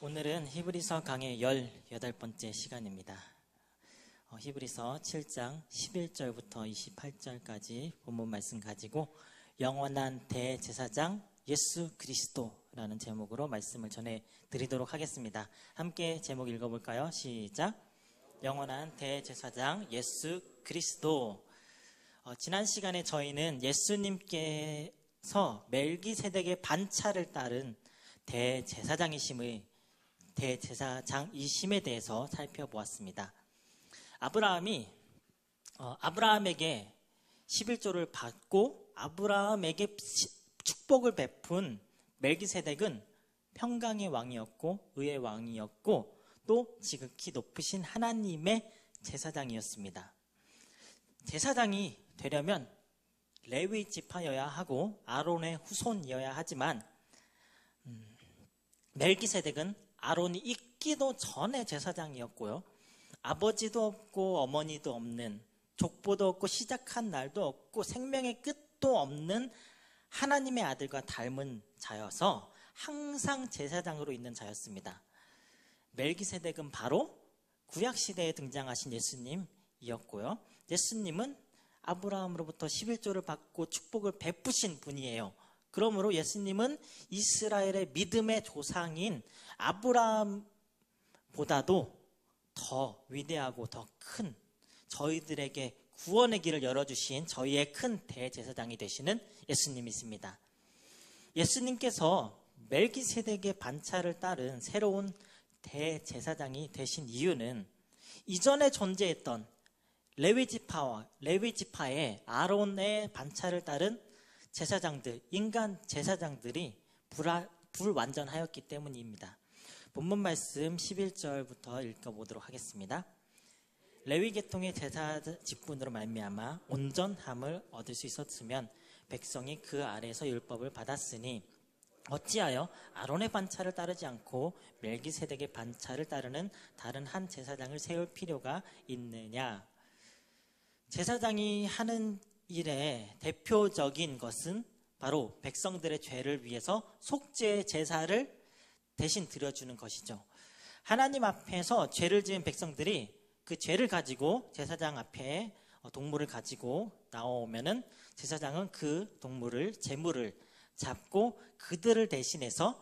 오늘은 히브리서 강의 18번째 시간입니다. 히브리서 7장 11절부터 28절까지 본문 말씀 가지고 영원한 대제사장 예수 그리스도라는 제목으로 말씀을 전해드리도록 하겠습니다. 함께 제목 읽어볼까요? 시작! 영원한 대제사장 예수 그리스도. 지난 시간에 저희는 예수님께서 멜기세덱의 반차를 따른 대제사장이심에 대해서 살펴보았습니다. 아브라함에게 11조를 받고 아브라함에게 축복을 베푼 멜기세덱은 평강의 왕이었고 의의 왕이었고 또 지극히 높으신 하나님의 제사장이었습니다. 제사장이 되려면 레위 지파여야 하고 아론의 후손이어야 하지만 멜기세덱은 아론이 있기도 전에 제사장이었고요. 아버지도 없고 어머니도 없는, 족보도 없고 시작한 날도 없고 생명의 끝도 없는 하나님의 아들과 닮은 자여서 항상 제사장으로 있는 자였습니다. 멜기세덱은 바로 구약시대에 등장하신 예수님이었고요. 예수님은 아브라함으로부터 11조를 받고 축복을 베푸신 분이에요. 그러므로 예수님은 이스라엘의 믿음의 조상인 아브라함보다도 더 위대하고 더 큰, 저희들에게 구원의 길을 열어주신 저희의 큰 대제사장이 되시는 예수님이십니다. 예수님께서 멜기세덱의 반차를 따른 새로운 대제사장이 되신 이유는 이전에 존재했던 레위지파의 아론의 반차를 따른 제사장들, 인간 제사장들이 불완전하였기 때문입니다. 본문 말씀 11절부터 읽어보도록 하겠습니다. 레위 계통의 제사 직분으로 말미암아 온전함을 얻을 수 있었으면 백성이 그 아래에서 율법을 받았으니 어찌하여 아론의 반차를 따르지 않고 멜기세덱의 반차를 따르는 다른 한 제사장을 세울 필요가 있느냐. 제사장이 하는 일의 대표적인 것은 바로 백성들의 죄를 위해서 속죄 제사를 대신 드려주는 것이죠. 하나님 앞에서 죄를 지은 백성들이 그 죄를 가지고 제사장 앞에 동물을 가지고 나오면은 제사장은 그 동물을, 제물을 잡고 그들을 대신해서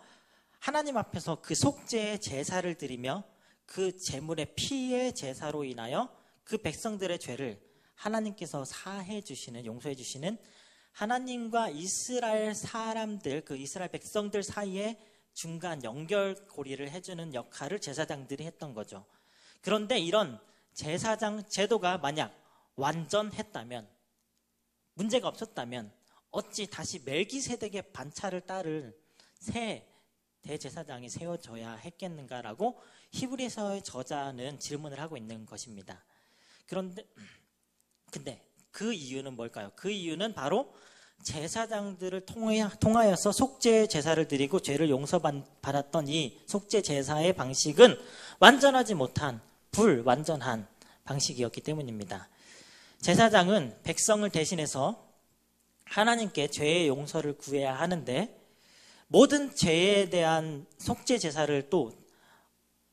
하나님 앞에서 그 속죄 제사를 드리며 그 제물의 피의 제사로 인하여 그 백성들의 죄를 하나님께서 사해 주시는, 용서해 주시는 하나님과 이스라엘 사람들, 그 이스라엘 백성들 사이에 중간 연결고리를 해주는 역할을 제사장들이 했던 거죠. 그런데 이런 제사장 제도가 만약 완전했다면, 문제가 없었다면 어찌 다시 멜기세덱의 반차를 따를 새 대제사장이 세워져야 했겠는가라고 히브리서의 저자는 질문을 하고 있는 것입니다. 근데 그 이유는 뭘까요? 그 이유는 바로 제사장들을 통하여서 속죄 제사를 드리고 죄를 용서받았던 이 속죄 제사의 방식은 완전하지 못한 불완전한 방식이었기 때문입니다. 제사장은 백성을 대신해서 하나님께 죄의 용서를 구해야 하는데 모든 죄에 대한 속죄 제사를 또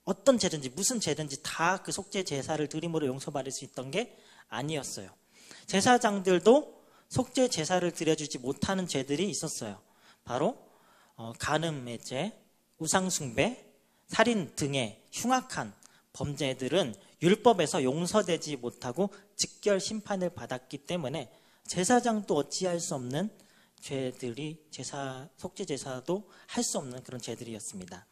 어떤 죄든지 무슨 죄든지 다 그 속죄 제사를 드림으로 용서받을 수 있던 게 아니었어요. 제사장들도 속죄 제사를 드려주지 못하는 죄들이 있었어요. 바로 간음의 죄, 우상숭배, 살인 등의 흉악한 범죄들은 율법에서 용서되지 못하고 즉결 심판을 받았기 때문에 제사장도 어찌할 수 없는 죄들이 속죄 제사도 할 수 없는 그런 죄들이었습니다.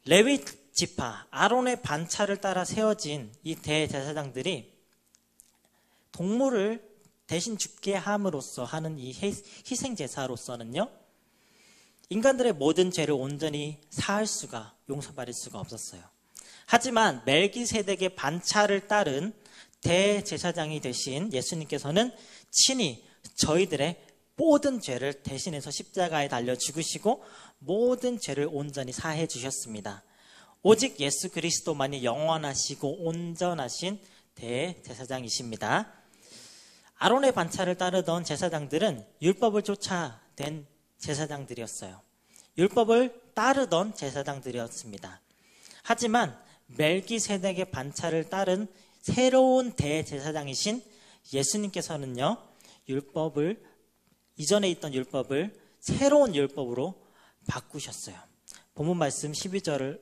레위 지파 아론의 반차를 따라 세워진 이 대제사장들이 동물을 대신 죽게 함으로써 하는 이 희생 제사로서는요, 인간들의 모든 죄를 온전히 사할 수가, 용서받을 수가 없었어요. 하지만 멜기세덱의 반차를 따른 대제사장이 되신 예수님께서는 친히 저희들의 모든 죄를 대신해서 십자가에 달려 죽으시고 모든 죄를 온전히 사해 주셨습니다. 오직 예수 그리스도만이 영원하시고 온전하신 대제사장이십니다. 아론의 반차를 따르던 제사장들은 율법을 쫓아낸 제사장들이었어요. 율법을 따르던 제사장들이었습니다. 하지만 멜기세덱의 반차를 따른 새로운 대제사장이신 예수님께서는요, 이전에 있던 율법을 새로운 율법으로 바꾸셨어요. 본문 말씀 12절을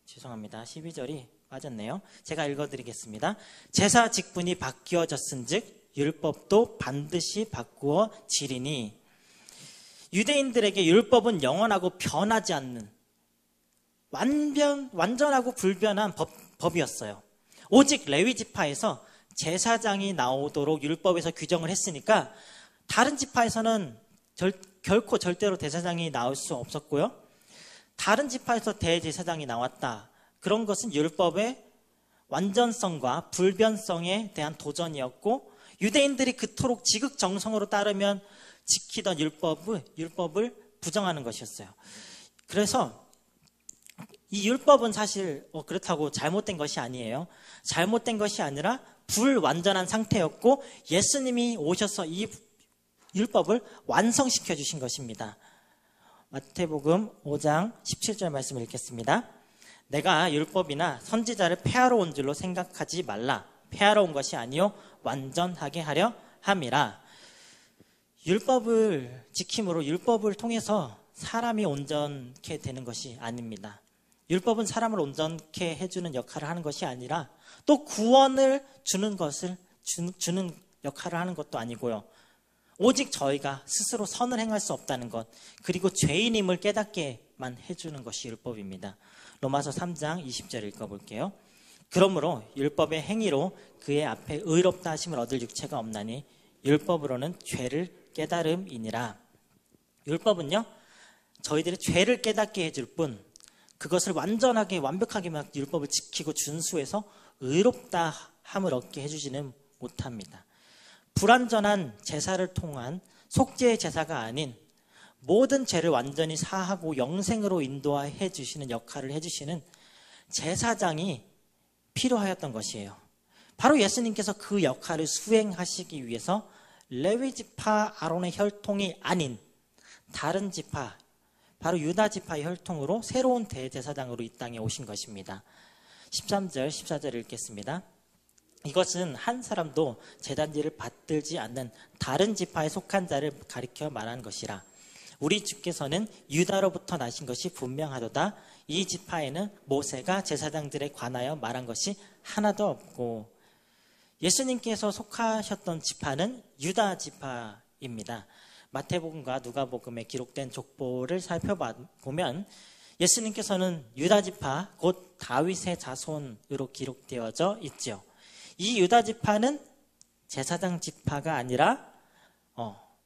죄송합니다. 12절이 빠졌네요. 제가 읽어드리겠습니다. 제사 직분이 바뀌어졌은즉 율법도 반드시 바꾸어지리니. 유대인들에게 율법은 영원하고 변하지 않는 완전하고 불변한 법이었어요. 오직 레위 지파에서 제사장이 나오도록 율법에서 규정을 했으니까 다른 지파에서는 결코 절대로 대제사장이 나올 수 없었고요. 다른 지파에서 대제사장이 나왔다. 그런 것은 율법의 완전성과 불변성에 대한 도전이었고, 유대인들이 그토록 지극정성으로 따르면 지키던 율법을 부정하는 것이었어요. 그래서 이 율법은 사실 그렇다고 잘못된 것이 아니에요. 잘못된 것이 아니라 불완전한 상태였고, 예수님이 오셔서 이 율법을 완성시켜 주신 것입니다. 마태복음 5장 17절 말씀을 읽겠습니다. 내가 율법이나 선지자를 폐하러 온 줄로 생각하지 말라. 폐하러 온 것이 아니요 완전하게 하려 함이라. 율법을 지킴으로 율법을 통해서 사람이 온전케 되는 것이 아닙니다. 율법은 사람을 온전케 해주는 역할을 하는 것이 아니라 또 구원을 주는 역할을 하는 것도 아니고요. 오직 저희가 스스로 선을 행할 수 없다는 것, 그리고 죄인임을 깨닫게만 해주는 것이 율법입니다. 로마서 3장 20절 읽어볼게요. 그러므로 율법의 행위로 그의 앞에 의롭다 하심을 얻을 육체가 없나니 율법으로는 죄를 깨달음이니라. 율법은요, 저희들이 죄를 깨닫게 해줄 뿐 그것을 완벽하게 율법을 지키고 준수해서 의롭다 함을 얻게 해주지는 못합니다. 불완전한 제사를 통한 속죄의 제사가 아닌 모든 죄를 완전히 사하고 영생으로 인도해 주시는 역할을 해주시는 제사장이 필요하였던 것이에요. 바로 예수님께서 그 역할을 수행하시기 위해서 레위 지파 아론의 혈통이 아닌 다른 지파, 바로 유다 지파의 혈통으로 새로운 대제사장으로 이 땅에 오신 것입니다. 13절, 14절 읽겠습니다. 이것은 한 사람도 제단지를 받들지 않는 다른 지파에 속한 자를 가리켜 말한 것이라. 우리 주께서는 유다로부터 나신 것이 분명하도다. 이 지파에는 모세가 제사장들에 관하여 말한 것이 하나도 없고. 예수님께서 속하셨던 지파는 유다 지파입니다. 마태복음과 누가복음에 기록된 족보를 살펴보면 예수님께서는 유다 지파, 곧 다윗의 자손으로 기록되어져 있죠. 이 유다 지파는 제사장 지파가 아니라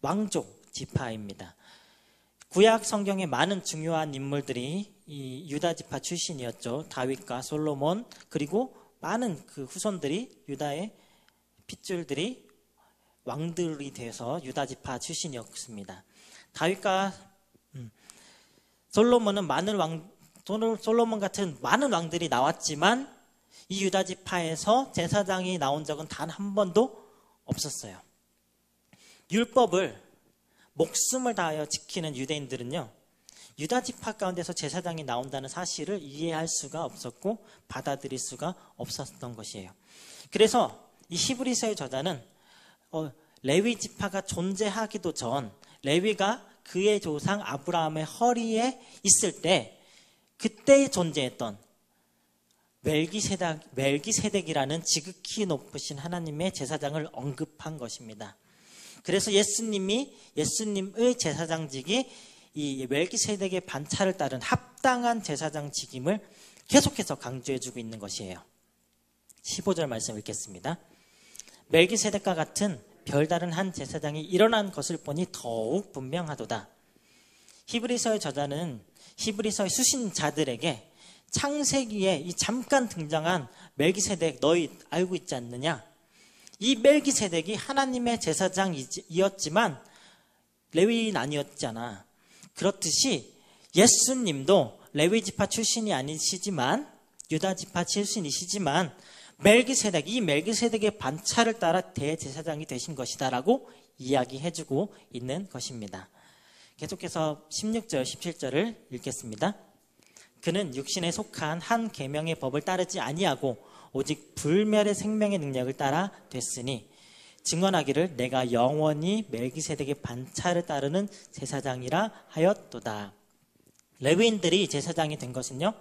왕족 지파입니다. 구약 성경의 많은 중요한 인물들이 이 유다 지파 출신이었죠. 다윗과 솔로몬, 그리고 많은 그 후손들이 유다의 핏줄들이 왕들이 되어서 유다 지파 출신이었습니다. 다윗과 솔로몬은 솔로몬 같은 많은 왕들이 나왔지만 이 유다 지파에서 제사장이 나온 적은 단 한 번도 없었어요. 율법을 목숨을 다하여 지키는 유대인들은요, 유다 지파 가운데서 제사장이 나온다는 사실을 이해할 수가 없었고 받아들일 수가 없었던 것이에요. 그래서 이 히브리서의 저자는 레위 지파가 존재하기도 전, 레위가 그의 조상 아브라함의 허리에 있을 때 그때 존재했던 멜기세덱이라는 지극히 높으신 하나님의 제사장을 언급한 것입니다. 그래서 예수님의 제사장직이 이 멜기세덱의 반차를 따른 합당한 제사장직임을 계속해서 강조해주고 있는 것이에요. 15절 말씀 읽겠습니다. 멜기세덱과 같은 별다른 한 제사장이 일어난 것을 보니 더욱 분명하도다. 히브리서의 저자는 히브리서의 수신자들에게 창세기에 이 잠깐 등장한 멜기세덱 너희 알고 있지 않느냐? 이 멜기세덱이 하나님의 제사장이었지만 레위인 아니었잖아. 그렇듯이 예수님도 레위 지파 출신이 아니시지만 유다 지파 출신이시지만 이 멜기세덱의 반차를 따라 대제사장이 되신 것이다라고 이야기해주고 있는 것입니다. 계속해서 16절, 17절을 읽겠습니다. 그는 육신에 속한 한 계명의 법을 따르지 아니하고 오직 불멸의 생명의 능력을 따라 됐으니 증언하기를 내가 영원히 멜기세덱의 반차를 따르는 제사장이라 하였도다. 레위인들이 제사장이 된 것은요,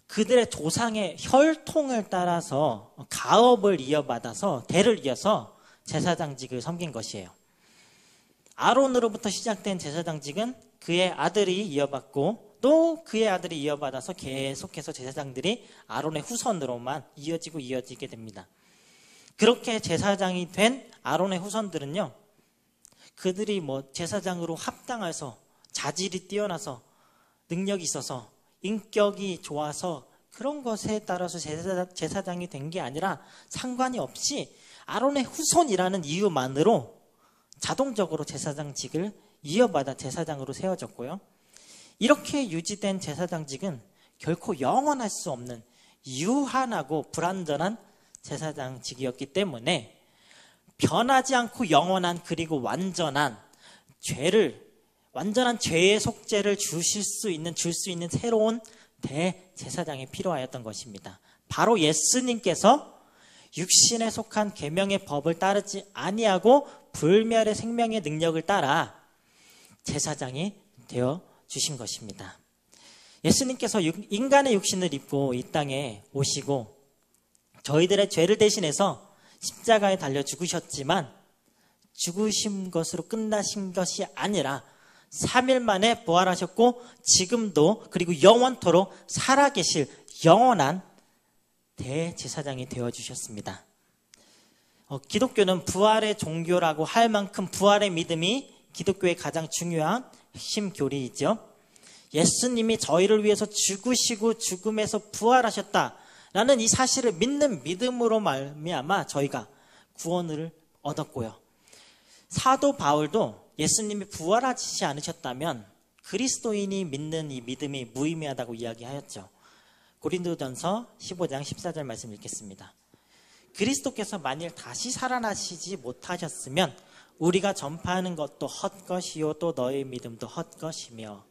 그들의 조상의 혈통을 따라서 가업을 이어받아서 대를 이어서 제사장직을 섬긴 것이에요. 아론으로부터 시작된 제사장직은 그의 아들이 이어받고 또 그의 아들이 이어받아서 계속해서 제사장들이 아론의 후손으로만 이어지게 됩니다. 그렇게 제사장이 된 아론의 후손들은요, 그들이 제사장으로 합당해서 자질이 뛰어나서 능력이 있어서 인격이 좋아서 그런 것에 따라서 제사장이 된 게 아니라 상관이 없이 아론의 후손이라는 이유만으로 자동적으로 제사장직을 이어받아 제사장으로 세워졌고요. 이렇게 유지된 제사장직은 결코 영원할 수 없는 유한하고 불완전한 제사장직이었기 때문에 변하지 않고 영원한 그리고 완전한 죄의 속죄를 줄 수 있는 새로운 대제사장이 필요하였던 것입니다. 바로 예수님께서 육신에 속한 계명의 법을 따르지 아니하고 불멸의 생명의 능력을 따라 제사장이 되어 주신 것입니다. 예수님께서 인간의 육신을 입고 이 땅에 오시고 저희들의 죄를 대신해서 십자가에 달려 죽으셨지만 죽으신 것으로 끝나신 것이 아니라 3일 만에 부활하셨고 지금도 그리고 영원토록 살아계실 영원한 대제사장이 되어주셨습니다. 기독교는 부활의 종교라고 할 만큼 부활의 믿음이 기독교의 가장 중요한 핵심 교리이죠. 예수님이 저희를 위해서 죽으시고 죽음에서 부활하셨다라는 이 사실을 믿는 믿음으로 말미암아 저희가 구원을 얻었고요. 사도 바울도 예수님이 부활하시지 않으셨다면 그리스도인이 믿는 이 믿음이 무의미하다고 이야기하였죠. 고린도전서 15장 14절 말씀 읽겠습니다. 그리스도께서 만일 다시 살아나시지 못하셨으면 우리가 전파하는 것도 헛것이요 또 너의 믿음도 헛것이며.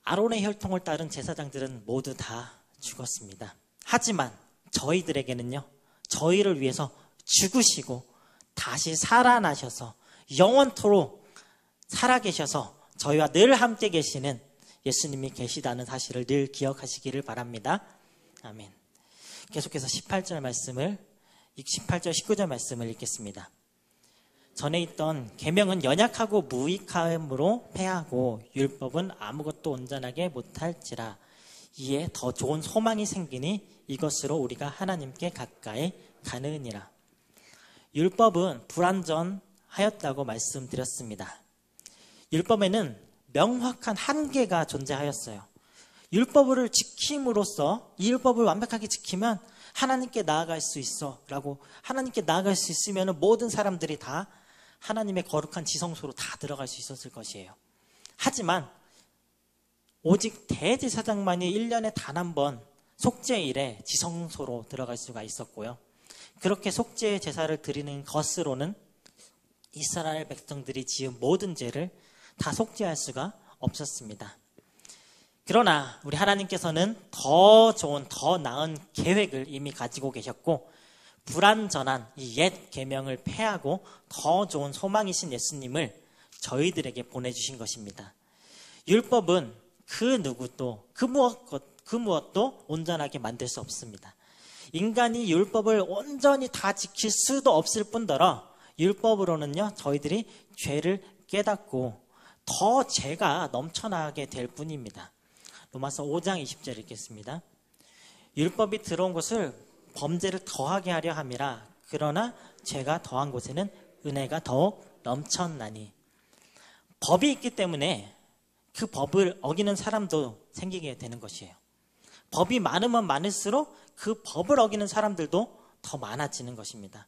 아론의 혈통을 따른 제사장들은 모두 다 죽었습니다. 하지만 저희들에게는요, 저희를 위해서 죽으시고 다시 살아나셔서 영원토록 살아계셔서 저희와 늘 함께 계시는 예수님이 계시다는 사실을 늘 기억하시기를 바랍니다. 아멘. 계속해서 18절 19절 말씀을 읽겠습니다. 전에 있던 계명은 연약하고 무익함으로 패하고 율법은 아무것도 온전하게 못할지라. 이에 더 좋은 소망이 생기니 이것으로 우리가 하나님께 가까이 가느니라. 율법은 불완전하였다고 말씀드렸습니다. 율법에는 명확한 한계가 존재하였어요. 율법을 지킴으로써 이 율법을 완벽하게 지키면 하나님께 나아갈 수 있어 라고, 하나님께 나아갈 수 있으면 모든 사람들이 다 하나님의 거룩한 지성소로 다 들어갈 수 있었을 것이에요. 하지만 오직 대제사장만이 1년에 단 한 번 속죄일에 지성소로 들어갈 수가 있었고요. 그렇게 속죄의 제사를 드리는 것으로는 이스라엘 백성들이 지은 모든 죄를 다 속죄할 수가 없었습니다. 그러나 우리 하나님께서는 더 좋은, 더 나은 계획을 이미 가지고 계셨고, 불완전한 이 옛 계명을 폐하고 더 좋은 소망이신 예수님을 저희들에게 보내주신 것입니다. 율법은 그 누구도 그 무엇도 온전하게 만들 수 없습니다. 인간이 율법을 온전히 다 지킬 수도 없을 뿐더러 율법으로는요, 저희들이 죄를 깨닫고 더 죄가 넘쳐나게 될 뿐입니다. 로마서 5장 20절 읽겠습니다. 율법이 들어온 것을 범죄를 더하게 하려 함이라. 그러나 죄가 더한 곳에는 은혜가 더욱 넘쳤나니. 법이 있기 때문에 그 법을 어기는 사람도 생기게 되는 것이에요. 법이 많으면 많을수록 그 법을 어기는 사람들도 더 많아지는 것입니다.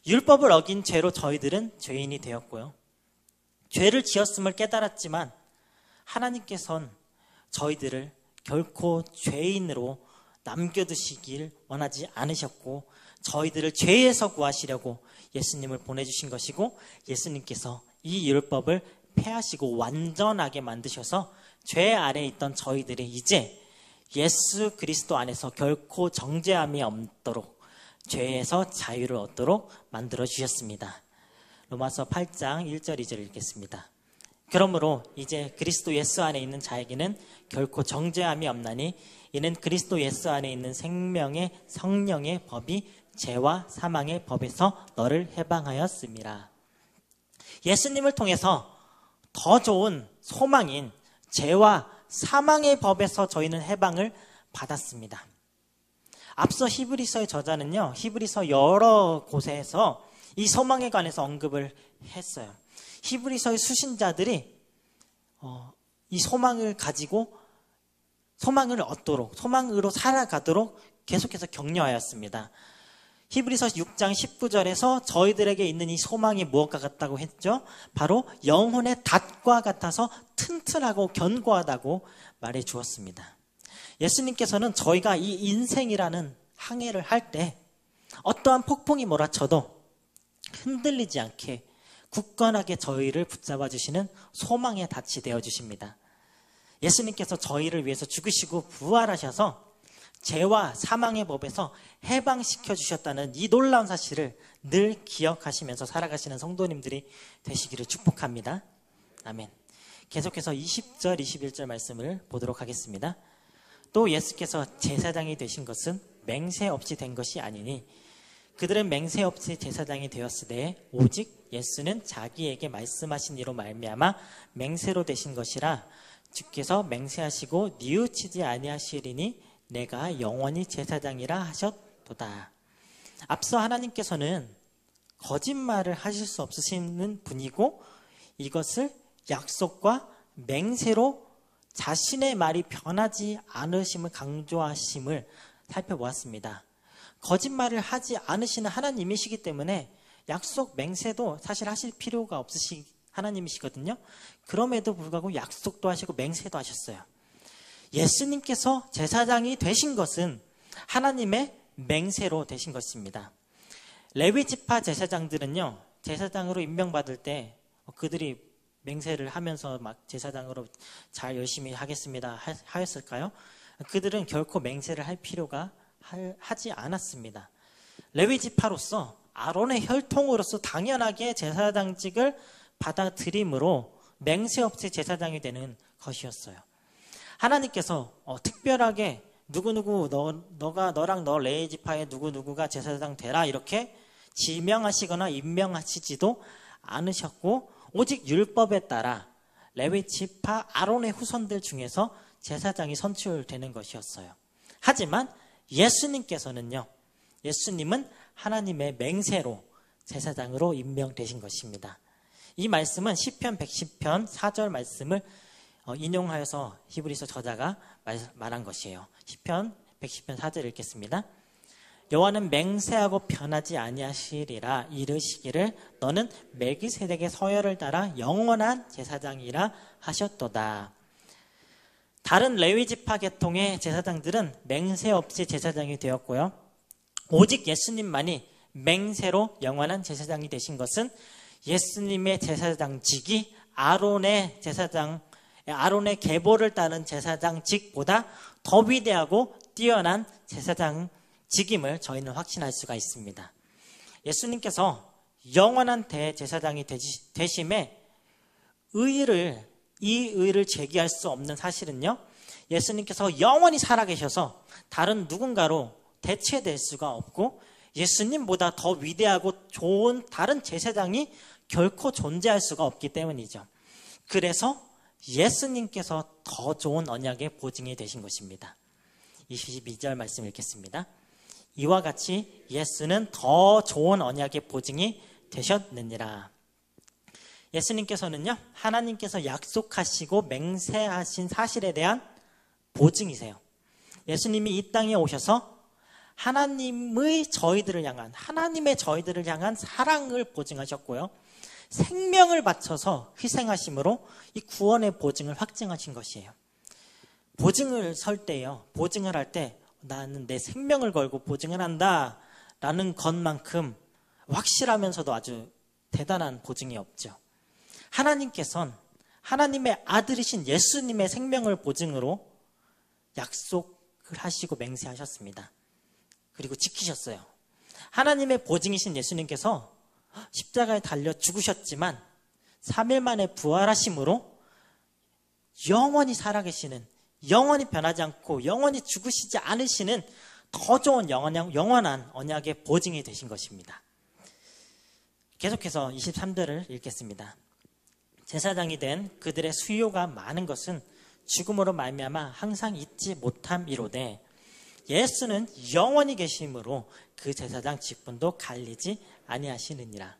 율법을 어긴 죄로 저희들은 죄인이 되었고요. 죄를 지었음을 깨달았지만 하나님께서는 저희들을 결코 죄인으로 남겨두시길 원하지 않으셨고, 저희들을 죄에서 구하시려고 예수님을 보내주신 것이고, 예수님께서 이 율법을 폐하시고 완전하게 만드셔서 죄 아래에 있던 저희들이 이제 예수 그리스도 안에서 결코 정죄함이 없도록, 죄에서 자유를 얻도록 만들어 주셨습니다. 로마서 8장 1절 2절 읽겠습니다. 그러므로 이제 그리스도 예수 안에 있는 자에게는 결코 정죄함이 없나니 이는 그리스도 예수 안에 있는 생명의 성령의 법이 죄와 사망의 법에서 너를 해방하였음이라. 예수님을 통해서 더 좋은 소망인 죄와 사망의 법에서 저희는 해방을 받았습니다. 앞서 히브리서의 저자는요, 히브리서 여러 곳에서 이 소망에 관해서 언급을 했어요. 히브리서의 수신자들이 이 소망을 가지고 소망을 얻도록, 소망으로 살아가도록 계속해서 격려하였습니다. 히브리서 6장 19절에서 저희들에게 있는 이 소망이 무엇과 같다고 했죠? 바로 영혼의 닷과 같아서 튼튼하고 견고하다고 말해 주었습니다. 예수님께서는 저희가 이 인생이라는 항해를 할 때 어떠한 폭풍이 몰아쳐도 흔들리지 않게 굳건하게 저희를 붙잡아 주시는 소망의 닻이 되어 주십니다. 예수님께서 저희를 위해서 죽으시고 부활하셔서 죄와 사망의 법에서 해방시켜 주셨다는 이 놀라운 사실을 늘 기억하시면서 살아가시는 성도님들이 되시기를 축복합니다. 아멘. 계속해서 20절, 21절 말씀을 보도록 하겠습니다. 또 예수께서 제사장이 되신 것은 맹세 없이 된 것이 아니니 그들은 맹세 없이 제사장이 되었으되 오직 예수는 자기에게 말씀하신 이로 말미암아 맹세로 되신 것이라. 주께서 맹세하시고 뉘우치지 아니하시리니 내가 영원히 제사장이라 하셨도다. 앞서 하나님께서는 거짓말을 하실 수 없으시는 분이고 이것을 약속과 맹세로 자신의 말이 변하지 않으심을 강조하심을 살펴보았습니다. 거짓말을 하지 않으시는 하나님이시기 때문에 약속, 맹세도 사실 하실 필요가 없으신 하나님이시거든요. 그럼에도 불구하고 약속도 하시고 맹세도 하셨어요. 예수님께서 제사장이 되신 것은 하나님의 맹세로 되신 것입니다. 레위 지파 제사장들은요, 제사장으로 임명받을 때 그들이 맹세를 하면서 막 제사장으로 잘 열심히 하겠습니다 하였을까요? 그들은 결코 맹세를 할 필요가 하지 않았습니다. 레위 지파로서 아론의 혈통으로서 당연하게 제사장직을 받아들임으로 맹세 없이 제사장이 되는 것이었어요. 하나님께서 특별하게 누구누구 너가 너랑 너 레위 지파의 누구누구가 제사장 되라 이렇게 지명하시거나 임명하시지도 않으셨고 오직 율법에 따라 레위 지파 아론의 후손들 중에서 제사장이 선출되는 것이었어요. 하지만 예수님께서는요, 예수님은 하나님의 맹세로 제사장으로 임명되신 것입니다. 이 말씀은 시편 110편 4절 말씀을 인용하여서 히브리서 저자가 말한 것이에요. 시편 110편 4절 읽겠습니다. 여호와는 맹세하고 변하지 아니하시리라. 이르시기를 너는 멜기세덱의 서열을 따라 영원한 제사장이라 하셨도다. 다른 레위 지파 계통의 제사장들은 맹세 없이 제사장이 되었고요. 오직 예수님만이 맹세로 영원한 제사장이 되신 것은 예수님의 제사장직이 아론의 계보를 따른 제사장직보다 더 위대하고 뛰어난 제사장직임을 저희는 확신할 수가 있습니다. 예수님께서 영원한 대제사장이 되심에 이 의를 제기할 수 없는 사실은요, 예수님께서 영원히 살아계셔서 다른 누군가로 대체될 수가 없고 예수님보다 더 위대하고 좋은 다른 제사장이 결코 존재할 수가 없기 때문이죠. 그래서 예수님께서 더 좋은 언약의 보증이 되신 것입니다. 22절 말씀 읽겠습니다. 이와 같이 예수는 더 좋은 언약의 보증이 되셨느니라. 예수님께서는요, 하나님께서 약속하시고 맹세하신 사실에 대한 보증이세요. 예수님이 이 땅에 오셔서 하나님의 저희들을 향한 사랑을 보증하셨고요. 생명을 바쳐서 희생하심으로 이 구원의 보증을 확증하신 것이에요. 보증을 할 때 나는 내 생명을 걸고 보증을 한다 라는 것만큼 확실하면서도 아주 대단한 보증이 없죠. 하나님께서는 하나님의 아들이신 예수님의 생명을 보증으로 약속을 하시고 맹세하셨습니다. 그리고 지키셨어요. 하나님의 보증이신 예수님께서 십자가에 달려 죽으셨지만 3일 만에 부활하심으로 영원히 살아계시는, 영원히 변하지 않고 영원히 죽으시지 않으시는 더 좋은 영원한 언약의 보증이 되신 것입니다. 계속해서 23절을 읽겠습니다. 제사장이 된 그들의 수요가 많은 것은 죽음으로 말미암아 항상 잊지 못함이로되 예수는 영원히 계심으로 그 제사장 직분도 갈리지 아니하시느니라.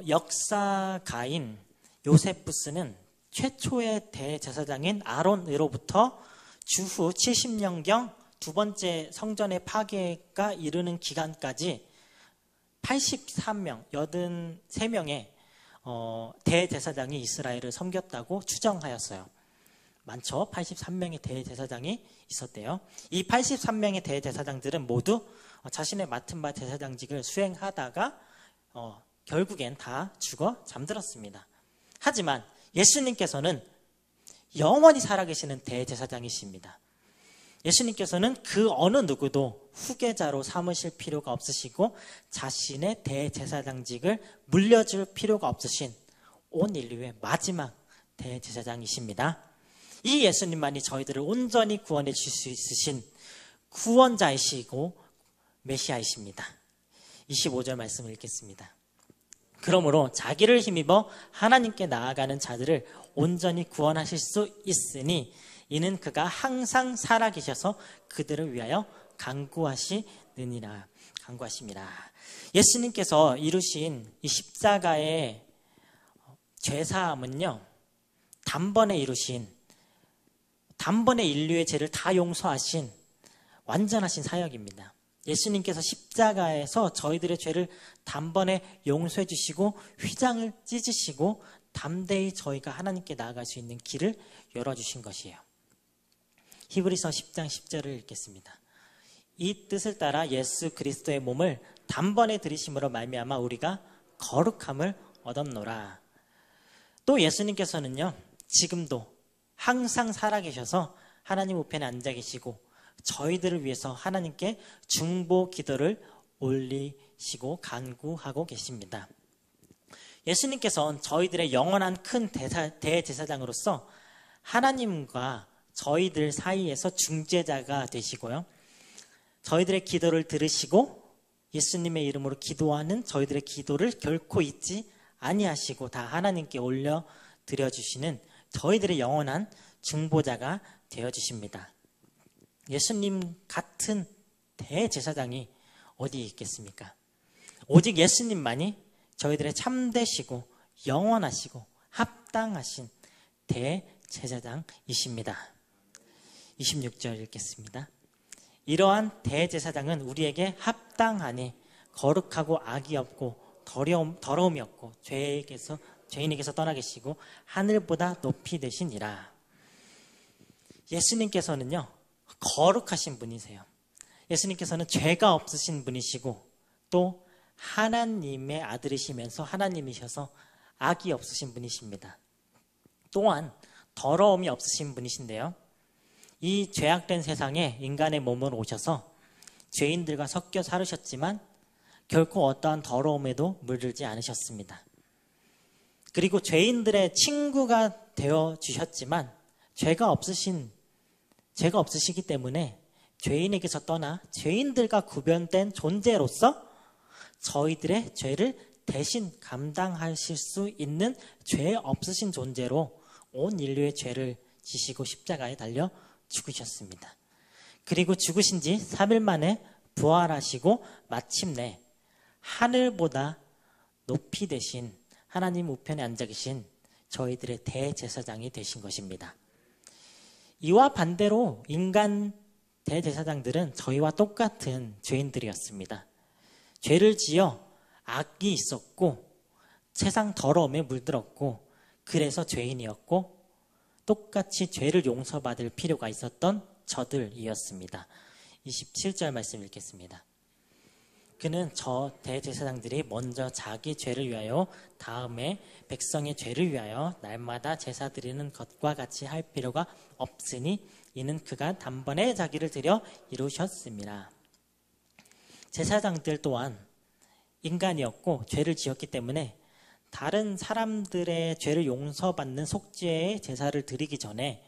역사가인 요세푸스는 최초의 대제사장인 아론으로부터 주후 70년경 두 번째 성전의 파괴가 이르는 기간까지 83명, 83명의 대제사장이 이스라엘을 섬겼다고 추정하였어요. 많죠? 83명의 대제사장이 있었대요. 이 83명의 대제사장들은 모두 자신의 맡은 바 제사장직을 수행하다가 결국엔 다 죽어 잠들었습니다. 하지만 예수님께서는 영원히 살아계시는 대제사장이십니다. 예수님께서는 그 어느 누구도 후계자로 삼으실 필요가 없으시고 자신의 대제사장직을 물려줄 필요가 없으신 온 인류의 마지막 대제사장이십니다. 이 예수님만이 저희들을 온전히 구원해 주실 수 있으신 구원자이시고 메시아이십니다. 25절 말씀을 읽겠습니다. 그러므로 자기를 힘입어 하나님께 나아가는 자들을 온전히 구원하실 수 있으니 이는 그가 항상 살아계셔서 그들을 위하여 간구하시느니라. 간구하십니다. 예수님께서 이루신 이 십자가의 죄사함은요, 단번에 이루신, 단번에 인류의 죄를 다 용서하신 완전하신 사역입니다. 예수님께서 십자가에서 저희들의 죄를 단번에 용서해 주시고 휘장을 찢으시고 담대히 저희가 하나님께 나아갈 수 있는 길을 열어주신 것이에요. 히브리서 10장 10절을 읽겠습니다. 이 뜻을 따라 예수 그리스도의 몸을 단번에 들이심으로 말미암아 우리가 거룩함을 얻었노라. 또 예수님께서는요, 지금도 항상 살아계셔서 하나님 우편에 앉아 계시고 저희들을 위해서 하나님께 중보 기도를 올리시고 간구하고 계십니다. 예수님께서는 저희들의 영원한 큰 대제사장으로서 하나님과 저희들 사이에서 중재자가 되시고요, 저희들의 기도를 들으시고 예수님의 이름으로 기도하는 저희들의 기도를 결코 잊지 아니하시고 다 하나님께 올려드려주시는 저희들의 영원한 중보자가 되어주십니다. 예수님 같은 대제사장이 어디 있겠습니까? 오직 예수님만이 저희들의 참되시고 영원하시고 합당하신 대제사장이십니다. 26절 읽겠습니다. 이러한 대제사장은 우리에게 합당하니 거룩하고 악이 없고 더러움이 없고 죄인에게서 떠나 계시고 하늘보다 높이 되시니라. 예수님께서는요, 거룩하신 분이세요. 예수님께서는 죄가 없으신 분이시고 또 하나님의 아들이시면서 하나님이셔서 악이 없으신 분이십니다. 또한 더러움이 없으신 분이신데요, 이 죄악된 세상에 인간의 몸으로 오셔서 죄인들과 섞여 살으셨지만 결코 어떠한 더러움에도 물들지 않으셨습니다. 그리고 죄인들의 친구가 되어주셨지만 죄가 없으시기 때문에 죄인에게서 떠나 죄인들과 구별된 존재로서 저희들의 죄를 대신 감당하실 수 있는 죄 없으신 존재로 온 인류의 죄를 지시고 십자가에 달려 죽으셨습니다. 그리고 죽으신 지 3일 만에 부활하시고 마침내 하늘보다 높이 되신 하나님 우편에 앉아 계신 저희들의 대제사장이 되신 것입니다. 이와 반대로 인간 대제사장들은 저희와 똑같은 죄인들이었습니다. 죄를 지어 악이 있었고 세상 더러움에 물들었고 그래서 죄인이었고 똑같이 죄를 용서받을 필요가 있었던 저들이었습니다. 27절 말씀 읽겠습니다. 그는 저 대제사장들이 먼저 자기 죄를 위하여 다음에 백성의 죄를 위하여 날마다 제사 드리는 것과 같이 할 필요가 없으니 이는 그가 단번에 자기를 드려 이루셨습니다. 제사장들 또한 인간이었고 죄를 지었기 때문에 다른 사람들의 죄를 용서받는 속죄의 제사를 드리기 전에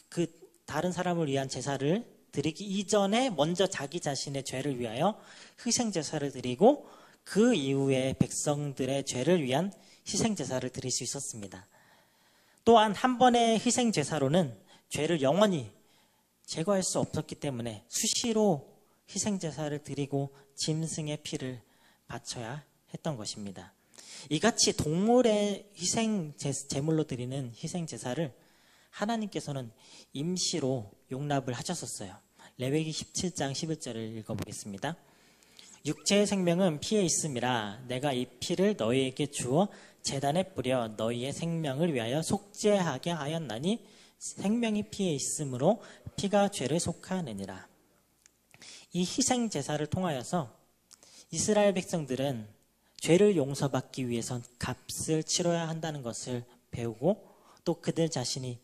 그 다른 사람을 위한 제사를 드리기 이전에 먼저 자기 자신의 죄를 위하여 희생제사를 드리고 그 이후에 백성들의 죄를 위한 희생제사를 드릴 수 있었습니다. 또한 한 번의 희생제사로는 죄를 영원히 제거할 수 없었기 때문에 수시로 희생제사를 드리고 짐승의 피를 바쳐야 했던 것입니다. 이같이 동물의 제물로 드리는 희생제사를 하나님께서는 임시로 용납을 하셨었어요. 레위기 17장 11절을 읽어보겠습니다. 육체의 생명은 피에 있음이라 내가 이 피를 너희에게 주어 제단에 뿌려 너희의 생명을 위하여 속죄하게 하였나니 생명이 피에 있으므로 피가 죄를 속하느니라. 이 희생 제사를 통하여서 이스라엘 백성들은 죄를 용서받기 위해선 값을 치러야 한다는 것을 배우고 또 그들 자신이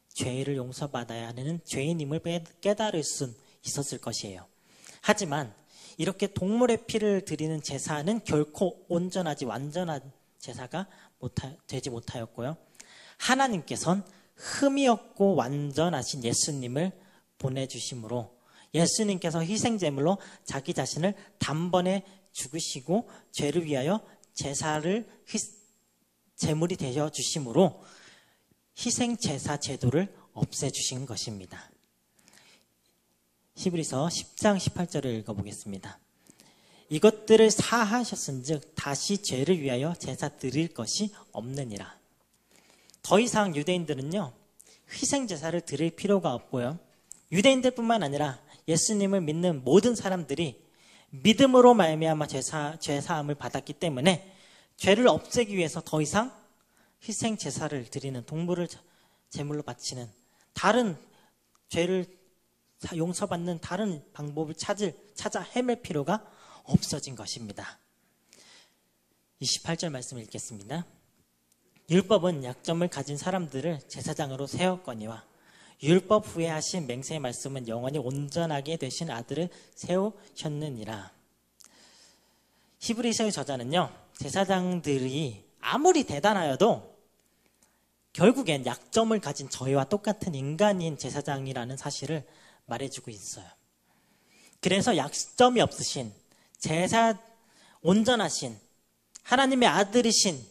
죄를 용서받아야 하는 죄인임을 깨달을 수 있었을 것이에요. 하지만 이렇게 동물의 피를 드리는 제사는 결코 온전하지 완전한 제사가 되지 못하였고요. 하나님께서는 흠이 없고 완전하신 예수님을 보내주심으로 예수님께서 희생제물로 자기 자신을 단번에 죽으시고 죄를 위하여 제물이 되어 주심으로 희생제사 제도를 없애주신 것입니다. 히브리서 10장 18절을 읽어보겠습니다. 이것들을 사하셨은즉 다시 죄를 위하여 제사 드릴 것이 없느니라. 더 이상 유대인들은요 희생제사를 드릴 필요가 없고요. 유대인들뿐만 아니라 예수님을 믿는 모든 사람들이 믿음으로 말미암아 죄사함을 받았기 때문에 죄를 없애기 위해서 더 이상 희생제사를 드리는 동물을 제물로 바치는 다른 죄를 용서받는 다른 방법을 찾아 헤맬 필요가 없어진 것입니다. 28절 말씀 읽겠습니다. 율법은 약점을 가진 사람들을 제사장으로 세웠거니와 율법 후에 하신 맹세의 말씀은 영원히 온전하게 되신 아들을 세우셨느니라. 히브리서의 저자는요 제사장들이 아무리 대단하여도 결국엔 약점을 가진 저희와 똑같은 인간인 제사장이라는 사실을 말해주고 있어요. 그래서 약점이 없으신 온전하신 하나님의 아들이신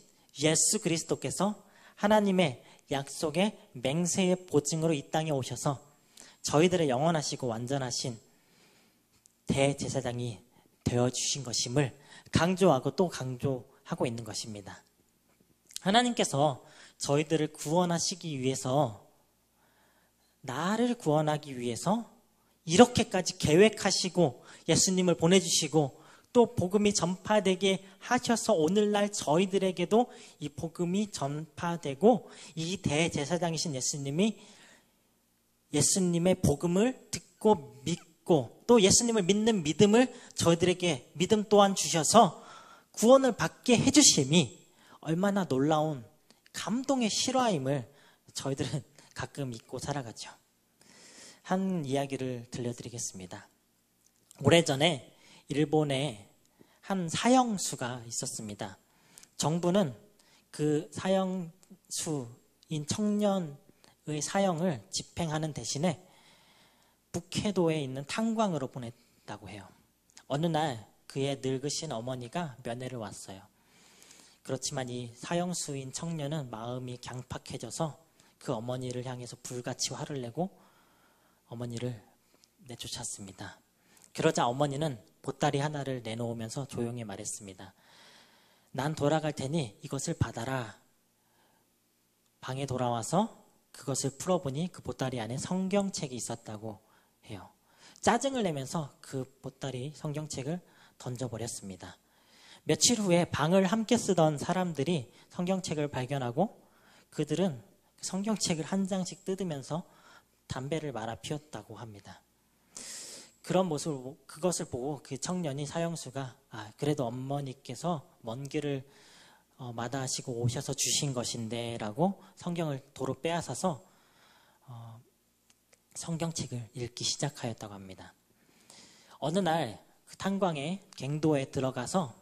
예수 그리스도께서 하나님의 약속의 맹세의 보증으로 이 땅에 오셔서 저희들의 영원하시고 완전하신 대제사장이 되어주신 것임을 강조하고 또 강조하고 있는 것입니다. 하나님께서 저희들을 구원하시기 위해서 나를 구원하기 위해서 이렇게까지 계획하시고 예수님을 보내주시고 또 복음이 전파되게 하셔서 오늘날 저희들에게도 이 복음이 전파되고 이 대제사장이신 예수님이 예수님의 복음을 듣고 믿고 또 예수님을 믿는 믿음을 저희들에게 믿음 또한 주셔서 구원을 받게 해주심이 얼마나 놀라운 감동의 실화임을 저희들은 가끔 잊고 살아가죠. 한 이야기를 들려드리겠습니다. 오래전에 일본에 한 사형수가 있었습니다. 정부는 그 사형수인 청년의 사형을 집행하는 대신에 북해도에 있는 탄광으로 보냈다고 해요. 어느 날 그의 늙으신 어머니가 면회를 왔어요. 그렇지만 이 사형수인 청년은 마음이 강팍해져서 그 어머니를 향해서 불같이 화를 내고 어머니를 내쫓았습니다. 그러자 어머니는 보따리 하나를 내놓으면서 조용히 말했습니다. 난 돌아갈 테니 이것을 받아라. 방에 돌아와서 그것을 풀어보니 그 보따리 안에 성경책이 있었다고 해요. 짜증을 내면서 그 보따리 성경책을 던져버렸습니다. 며칠 후에 방을 함께 쓰던 사람들이 성경책을 발견하고 그들은 성경책을 한 장씩 뜯으면서 담배를 말아 피웠다고 합니다. 그것을 보고 그 청년이 사형수가 그래도 어머니께서 먼 길을 마다하시고 오셔서 주신 것인데 라고 성경을 도로 빼앗아서 성경책을 읽기 시작하였다고 합니다. 어느 날 그 탄광에 갱도에 들어가서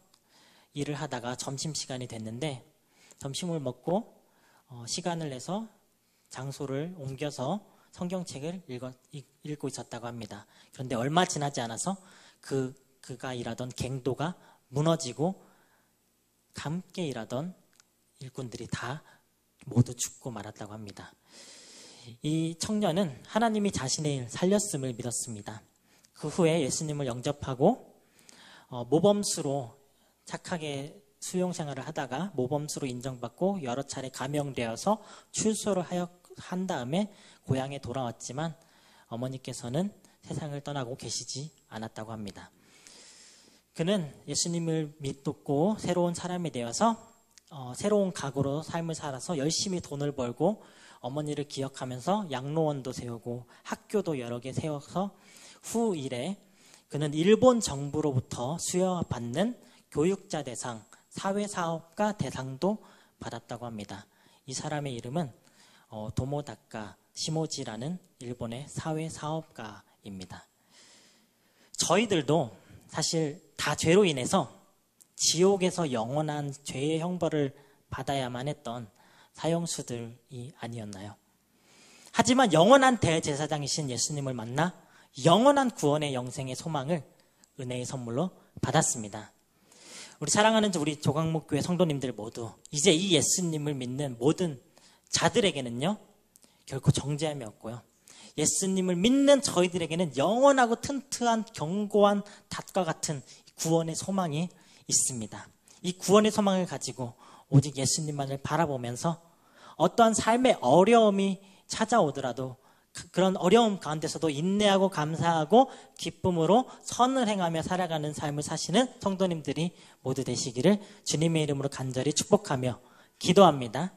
일을 하다가 점심시간이 됐는데 점심을 먹고 시간을 내서 장소를 옮겨서 성경책을 읽고 있었다고 합니다. 그런데 얼마 지나지 않아서 그가 일하던 갱도가 무너지고 함께 일하던 일꾼들이 다 모두 죽고 말았다고 합니다. 이 청년은 하나님이 자신의 일 살렸음을 믿었습니다. 그 후에 예수님을 영접하고 모범수로 착하게 수용생활을 하다가 모범수로 인정받고 여러 차례 감형되어서 출소를 한 다음에 고향에 돌아왔지만 어머니께서는 세상을 떠나고 계시지 않았다고 합니다. 그는 예수님을 믿고 새로운 사람이 되어서 새로운 각오로 삶을 살아서 열심히 돈을 벌고 어머니를 기억하면서 양로원도 세우고 학교도 여러 개 세워서 후 일에 그는 일본 정부로부터 수여받는 교육자 대상, 사회사업가 대상도 받았다고 합니다. 이 사람의 이름은 도모다카 시모지라는 일본의 사회사업가입니다. 저희들도 사실 다 죄로 인해서 지옥에서 영원한 죄의 형벌을 받아야만 했던 사형수들이 아니었나요? 하지만 영원한 대제사장이신 예수님을 만나 영원한 구원의 영생의 소망을 은혜의 선물로 받았습니다. 우리 사랑하는 우리 조강목교회 성도님들 모두 이제 이 예수님을 믿는 모든 자들에게는요 결코 정죄함이 없고요, 예수님을 믿는 저희들에게는 영원하고 튼튼한 견고한 닷과 같은 구원의 소망이 있습니다. 이 구원의 소망을 가지고 오직 예수님만을 바라보면서 어떠한 삶의 어려움이 찾아오더라도 그런 어려움 가운데서도 인내하고 감사하고 기쁨으로 선을 행하며 살아가는 삶을 사시는 성도님들이 모두 되시기를 주님의 이름으로 간절히 축복하며 기도합니다.